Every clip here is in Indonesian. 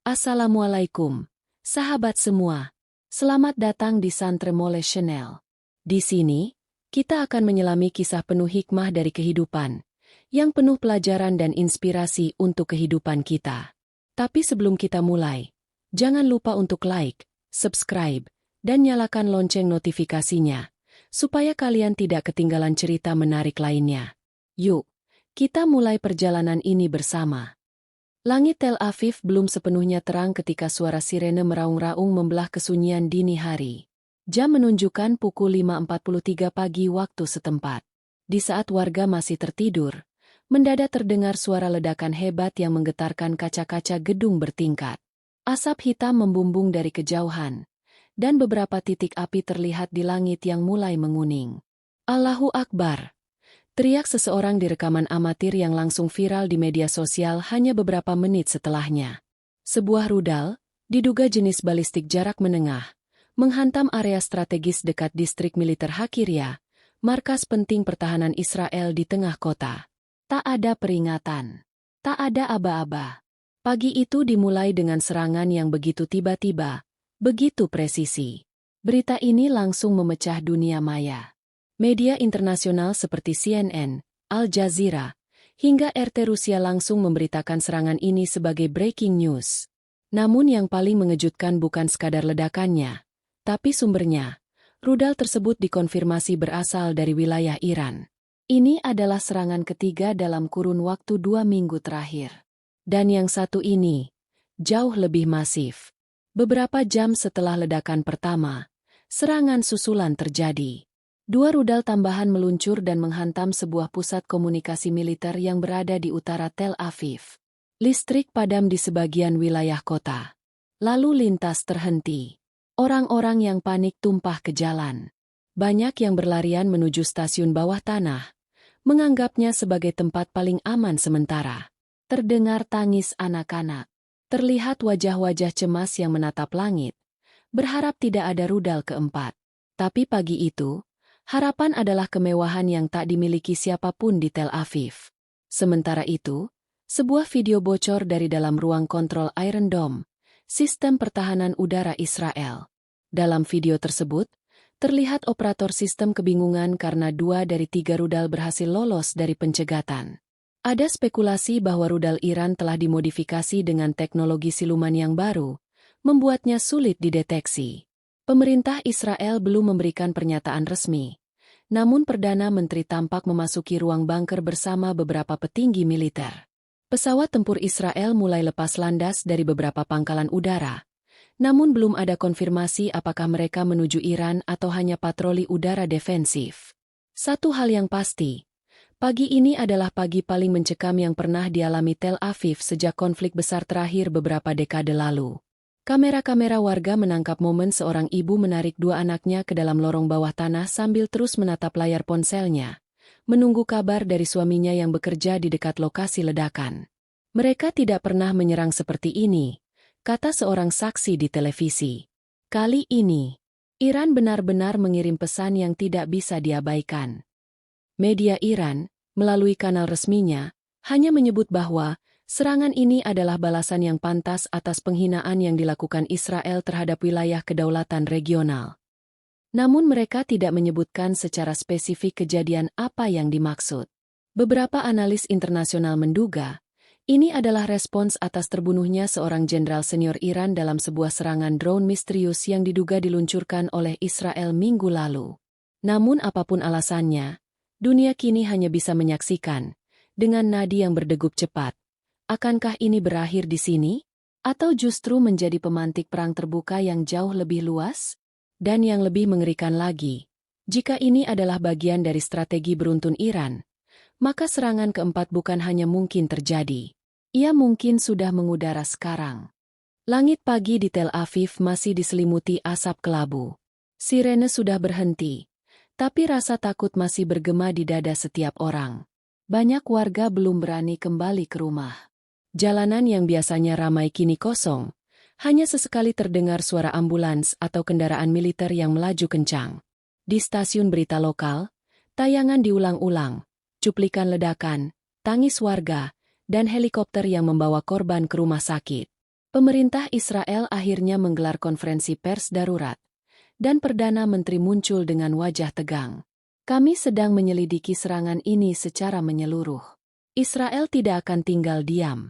Assalamualaikum, sahabat semua. Selamat datang di Santremole Channel. Di sini, kita akan menyelami kisah penuh hikmah dari kehidupan, yang penuh pelajaran dan inspirasi untuk kehidupan kita. Tapi sebelum kita mulai, jangan lupa untuk like, subscribe, dan nyalakan lonceng notifikasinya, supaya kalian tidak ketinggalan cerita menarik lainnya. Yuk, kita mulai perjalanan ini bersama. Langit Tel Aviv belum sepenuhnya terang ketika suara sirene meraung-raung membelah kesunyian dini hari. Jam menunjukkan pukul 5.43 pagi waktu setempat. Di saat warga masih tertidur, mendadak terdengar suara ledakan hebat yang menggetarkan kaca-kaca gedung bertingkat. Asap hitam membumbung dari kejauhan, dan beberapa titik api terlihat di langit yang mulai menguning. Allahu Akbar! Teriak seseorang di rekaman amatir yang langsung viral di media sosial hanya beberapa menit setelahnya. Sebuah rudal, diduga jenis balistik jarak menengah, menghantam area strategis dekat distrik militer Hakiria, markas penting pertahanan Israel di tengah kota. Tak ada peringatan. Tak ada aba-aba. Pagi itu dimulai dengan serangan yang begitu tiba-tiba, begitu presisi. Berita ini langsung memecah dunia maya. Media internasional seperti CNN, Al Jazeera, hingga RT Rusia langsung memberitakan serangan ini sebagai breaking news. Namun yang paling mengejutkan bukan sekadar ledakannya, tapi sumbernya. Rudal tersebut dikonfirmasi berasal dari wilayah Iran. Ini adalah serangan ketiga dalam kurun waktu 2 minggu terakhir. Dan yang satu ini, jauh lebih masif. Beberapa jam setelah ledakan pertama, serangan susulan terjadi. 2 rudal tambahan meluncur dan menghantam sebuah pusat komunikasi militer yang berada di utara Tel Aviv. Listrik padam di sebagian wilayah kota. Lalu lintas terhenti. Orang-orang yang panik tumpah ke jalan. Banyak yang berlarian menuju stasiun bawah tanah, menganggapnya sebagai tempat paling aman sementara. Terdengar tangis anak-anak. Terlihat wajah-wajah cemas yang menatap langit, berharap tidak ada rudal keempat. Tapi pagi itu, harapan adalah kemewahan yang tak dimiliki siapapun di Tel Aviv. Sementara itu, sebuah video bocor dari dalam ruang kontrol Iron Dome, sistem pertahanan udara Israel. Dalam video tersebut, terlihat operator sistem kebingungan karena 2 dari 3 rudal berhasil lolos dari pencegatan. Ada spekulasi bahwa rudal Iran telah dimodifikasi dengan teknologi siluman yang baru, membuatnya sulit dideteksi. Pemerintah Israel belum memberikan pernyataan resmi. Namun Perdana Menteri tampak memasuki ruang bunker bersama beberapa petinggi militer. Pesawat tempur Israel mulai lepas landas dari beberapa pangkalan udara. Namun belum ada konfirmasi apakah mereka menuju Iran atau hanya patroli udara defensif. Satu hal yang pasti, pagi ini adalah pagi paling mencekam yang pernah dialami Tel Aviv sejak konflik besar terakhir beberapa dekade lalu. Kamera-kamera warga menangkap momen seorang ibu menarik 2 anaknya ke dalam lorong bawah tanah sambil terus menatap layar ponselnya, menunggu kabar dari suaminya yang bekerja di dekat lokasi ledakan. Mereka tidak pernah menyerang seperti ini, kata seorang saksi di televisi. Kali ini, Iran benar-benar mengirim pesan yang tidak bisa diabaikan. Media Iran, melalui kanal resminya, hanya menyebut bahwa serangan ini adalah balasan yang pantas atas penghinaan yang dilakukan Israel terhadap wilayah kedaulatan regional. Namun mereka tidak menyebutkan secara spesifik kejadian apa yang dimaksud. Beberapa analis internasional menduga, ini adalah respons atas terbunuhnya seorang jenderal senior Iran dalam sebuah serangan drone misterius yang diduga diluncurkan oleh Israel minggu lalu. Namun apapun alasannya, dunia kini hanya bisa menyaksikan, dengan nadi yang berdegup cepat. Akankah ini berakhir di sini? Atau justru menjadi pemantik perang terbuka yang jauh lebih luas? Dan yang lebih mengerikan lagi, jika ini adalah bagian dari strategi beruntun Iran, maka serangan keempat bukan hanya mungkin terjadi. Ia mungkin sudah mengudara sekarang. Langit pagi di Tel Aviv masih diselimuti asap kelabu. Sirene sudah berhenti, tapi rasa takut masih bergema di dada setiap orang. Banyak warga belum berani kembali ke rumah. Jalanan yang biasanya ramai kini kosong, hanya sesekali terdengar suara ambulans atau kendaraan militer yang melaju kencang. Di stasiun berita lokal, tayangan diulang-ulang, cuplikan ledakan, tangis warga, dan helikopter yang membawa korban ke rumah sakit. Pemerintah Israel akhirnya menggelar konferensi pers darurat, dan Perdana Menteri muncul dengan wajah tegang. Kami sedang menyelidiki serangan ini secara menyeluruh. Israel tidak akan tinggal diam.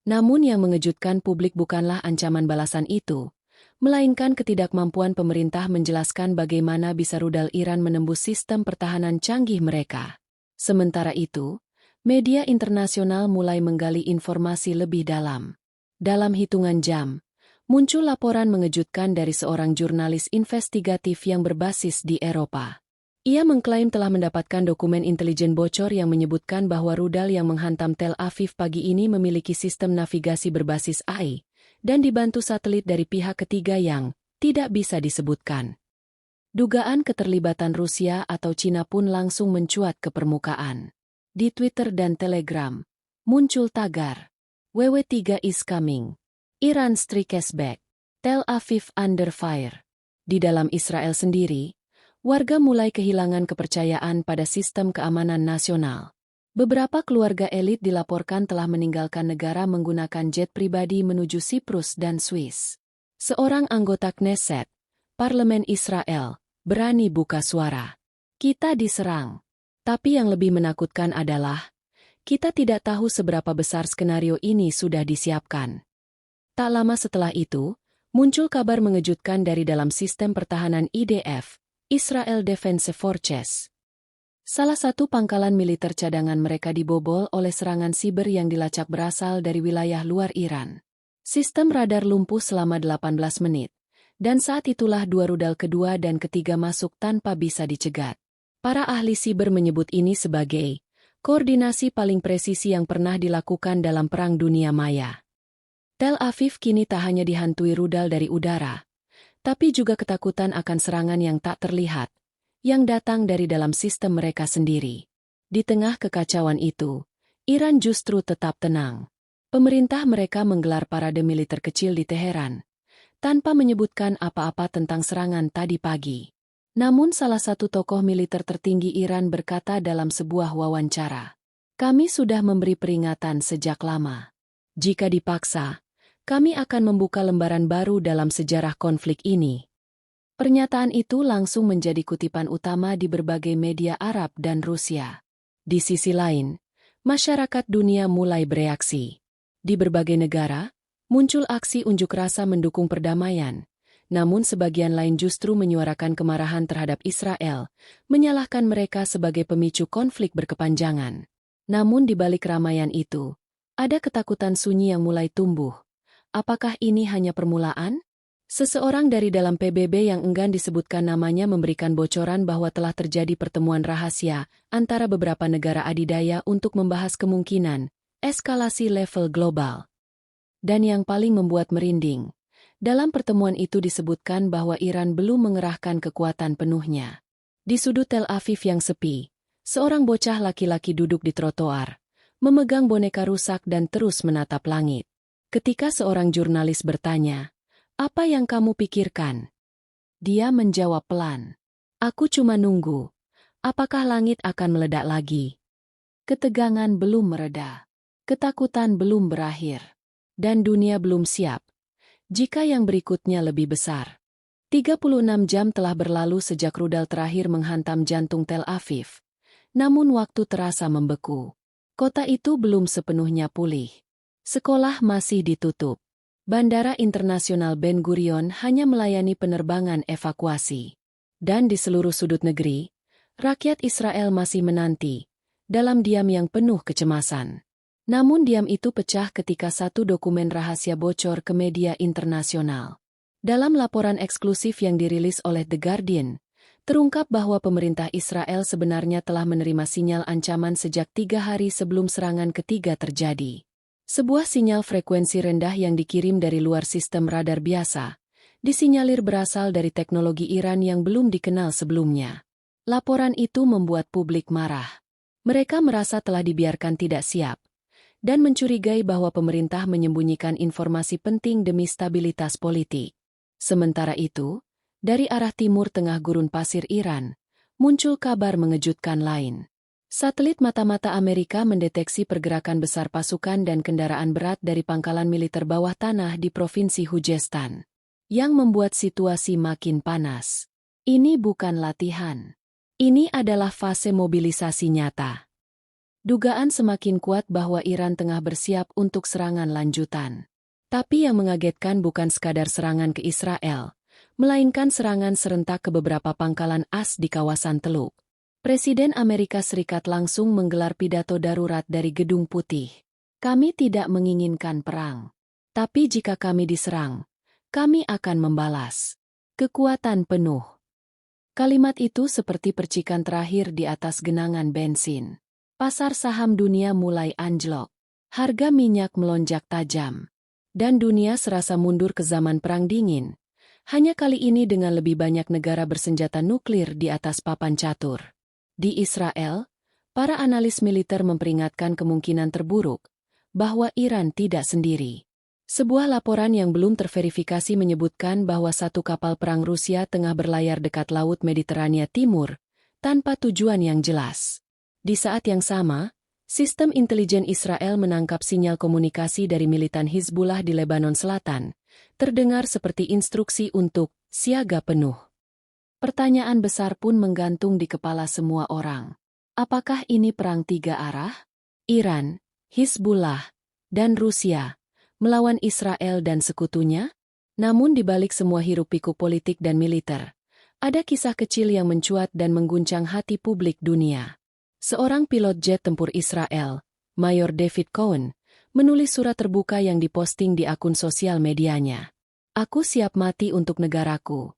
Namun yang mengejutkan publik bukanlah ancaman balasan itu, melainkan ketidakmampuan pemerintah menjelaskan bagaimana bisa rudal Iran menembus sistem pertahanan canggih mereka. Sementara itu, media internasional mulai menggali informasi lebih dalam. Dalam hitungan jam, muncul laporan mengejutkan dari seorang jurnalis investigatif yang berbasis di Eropa. Ia mengklaim telah mendapatkan dokumen intelijen bocor yang menyebutkan bahwa rudal yang menghantam Tel Aviv pagi ini memiliki sistem navigasi berbasis AI dan dibantu satelit dari pihak ketiga yang tidak bisa disebutkan. Dugaan keterlibatan Rusia atau Cina pun langsung mencuat ke permukaan. Di Twitter dan Telegram, muncul tagar WW3 is coming. Iran strikes back. Tel Aviv under fire. Di dalam Israel sendiri, warga mulai kehilangan kepercayaan pada sistem keamanan nasional. Beberapa keluarga elit dilaporkan telah meninggalkan negara menggunakan jet pribadi menuju Siprus dan Swiss. Seorang anggota Knesset, Parlemen Israel, berani buka suara. Kita diserang. Tapi yang lebih menakutkan adalah, kita tidak tahu seberapa besar skenario ini sudah disiapkan. Tak lama setelah itu, muncul kabar mengejutkan dari dalam sistem pertahanan IDF, Israel Defense Forces. Salah satu pangkalan militer cadangan mereka dibobol oleh serangan siber yang dilacak berasal dari wilayah luar Iran. Sistem radar lumpuh selama 18 menit, dan saat itulah dua rudal kedua dan ketiga masuk tanpa bisa dicegat. Para ahli siber menyebut ini sebagai koordinasi paling presisi yang pernah dilakukan dalam Perang Dunia Maya. Tel Aviv kini tak hanya dihantui rudal dari udara, tapi juga ketakutan akan serangan yang tak terlihat, yang datang dari dalam sistem mereka sendiri. Di tengah kekacauan itu, Iran justru tetap tenang. Pemerintah mereka menggelar parade militer kecil di Teheran, tanpa menyebutkan apa-apa tentang serangan tadi pagi. Namun salah satu tokoh militer tertinggi Iran berkata dalam sebuah wawancara, "Kami sudah memberi peringatan sejak lama. Jika dipaksa, kami akan membuka lembaran baru dalam sejarah konflik ini." Pernyataan itu langsung menjadi kutipan utama di berbagai media Arab dan Rusia. Di sisi lain, masyarakat dunia mulai bereaksi. Di berbagai negara, muncul aksi unjuk rasa mendukung perdamaian. Namun sebagian lain justru menyuarakan kemarahan terhadap Israel, menyalahkan mereka sebagai pemicu konflik berkepanjangan. Namun di balik keramaian itu, ada ketakutan sunyi yang mulai tumbuh. Apakah ini hanya permulaan? Seseorang dari dalam PBB yang enggan disebutkan namanya memberikan bocoran bahwa telah terjadi pertemuan rahasia antara beberapa negara adidaya untuk membahas kemungkinan eskalasi level global. Dan yang paling membuat merinding, dalam pertemuan itu disebutkan bahwa Iran belum mengerahkan kekuatan penuhnya. Di sudut Tel Aviv yang sepi, seorang bocah laki-laki duduk di trotoar, memegang boneka rusak dan terus menatap langit. Ketika seorang jurnalis bertanya, "Apa yang kamu pikirkan?" Dia menjawab pelan, "Aku cuma nunggu. Apakah langit akan meledak lagi?" Ketegangan belum mereda. Ketakutan belum berakhir. Dan dunia belum siap jika yang berikutnya lebih besar. 36 jam telah berlalu sejak rudal terakhir menghantam jantung Tel Aviv. Namun waktu terasa membeku. Kota itu belum sepenuhnya pulih. Sekolah masih ditutup. Bandara Internasional Ben Gurion hanya melayani penerbangan evakuasi. Dan di seluruh sudut negeri, rakyat Israel masih menanti, dalam diam yang penuh kecemasan. Namun diam itu pecah ketika satu dokumen rahasia bocor ke media internasional. Dalam laporan eksklusif yang dirilis oleh The Guardian, terungkap bahwa pemerintah Israel sebenarnya telah menerima sinyal ancaman sejak 3 hari sebelum serangan ketiga terjadi. Sebuah sinyal frekuensi rendah yang dikirim dari luar sistem radar biasa, disinyalir berasal dari teknologi Iran yang belum dikenal sebelumnya. Laporan itu membuat publik marah. Mereka merasa telah dibiarkan tidak siap, dan mencurigai bahwa pemerintah menyembunyikan informasi penting demi stabilitas politik. Sementara itu, dari arah timur tengah gurun pasir Iran, muncul kabar mengejutkan lain. Satelit mata-mata Amerika mendeteksi pergerakan besar pasukan dan kendaraan berat dari pangkalan militer bawah tanah di Provinsi Khuzestan, yang membuat situasi makin panas. Ini bukan latihan. Ini adalah fase mobilisasi nyata. Dugaan semakin kuat bahwa Iran tengah bersiap untuk serangan lanjutan. Tapi yang mengagetkan bukan sekadar serangan ke Israel, melainkan serangan serentak ke beberapa pangkalan as di kawasan Teluk. Presiden Amerika Serikat langsung menggelar pidato darurat dari Gedung Putih. Kami tidak menginginkan perang. Tapi jika kami diserang, kami akan membalas. Kekuatan penuh. Kalimat itu seperti percikan terakhir di atas genangan bensin. Pasar saham dunia mulai anjlok. Harga minyak melonjak tajam. Dan dunia serasa mundur ke zaman Perang Dingin. Hanya kali ini dengan lebih banyak negara bersenjata nuklir di atas papan catur. Di Israel, para analis militer memperingatkan kemungkinan terburuk, bahwa Iran tidak sendiri. Sebuah laporan yang belum terverifikasi menyebutkan bahwa satu kapal perang Rusia tengah berlayar dekat Laut Mediterania Timur, tanpa tujuan yang jelas. Di saat yang sama, sistem intelijen Israel menangkap sinyal komunikasi dari militan Hizbullah di Lebanon Selatan, terdengar seperti instruksi untuk siaga penuh. Pertanyaan besar pun menggantung di kepala semua orang. Apakah ini perang tiga arah? Iran, Hizbullah, dan Rusia melawan Israel dan sekutunya? Namun di balik semua hiruk-pikuk politik dan militer, ada kisah kecil yang mencuat dan mengguncang hati publik dunia. Seorang pilot jet tempur Israel, Mayor David Cohen, menulis surat terbuka yang diposting di akun sosial medianya. Aku siap mati untuk negaraku.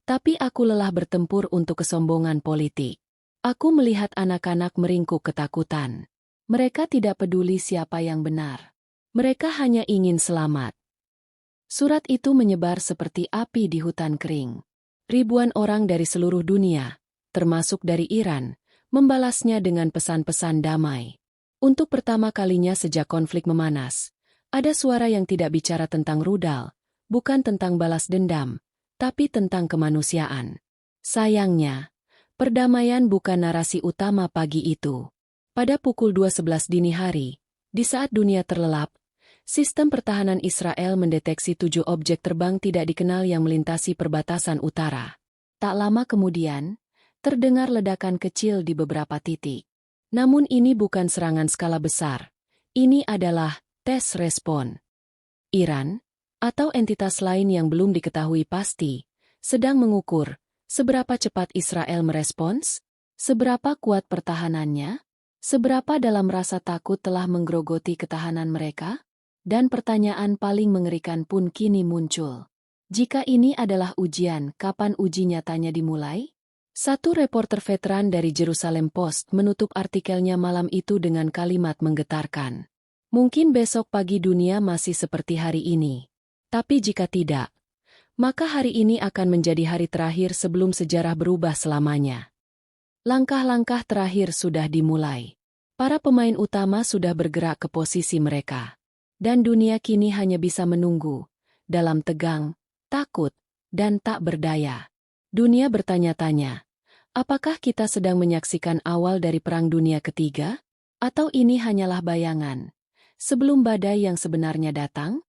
Tapi aku lelah bertempur untuk kesombongan politik. Aku melihat anak-anak meringkuk ketakutan. Mereka tidak peduli siapa yang benar. Mereka hanya ingin selamat. Surat itu menyebar seperti api di hutan kering. Ribuan orang dari seluruh dunia, termasuk dari Iran, membalasnya dengan pesan-pesan damai. Untuk pertama kalinya sejak konflik memanas, ada suara yang tidak bicara tentang rudal, bukan tentang balas dendam, tapi tentang kemanusiaan. Sayangnya, perdamaian bukan narasi utama pagi itu. Pada pukul 2:11 dini hari, di saat dunia terlelap, sistem pertahanan Israel mendeteksi 7 objek terbang tidak dikenal yang melintasi perbatasan utara. Tak lama kemudian, terdengar ledakan kecil di beberapa titik. Namun ini bukan serangan skala besar. Ini adalah tes respon. Iran, atau entitas lain yang belum diketahui pasti, sedang mengukur seberapa cepat Israel merespons, seberapa kuat pertahanannya, seberapa dalam rasa takut telah menggerogoti ketahanan mereka, dan pertanyaan paling mengerikan pun kini muncul. Jika ini adalah ujian, kapan uji nyatanya dimulai? Satu reporter veteran dari Jerusalem Post menutup artikelnya malam itu dengan kalimat menggetarkan. Mungkin besok pagi dunia masih seperti hari ini. Tapi jika tidak, maka hari ini akan menjadi hari terakhir sebelum sejarah berubah selamanya. Langkah-langkah terakhir sudah dimulai. Para pemain utama sudah bergerak ke posisi mereka. Dan dunia kini hanya bisa menunggu, dalam tegang, takut, dan tak berdaya. Dunia bertanya-tanya, apakah kita sedang menyaksikan awal dari Perang Dunia Ketiga? Atau ini hanyalah bayangan, sebelum badai yang sebenarnya datang?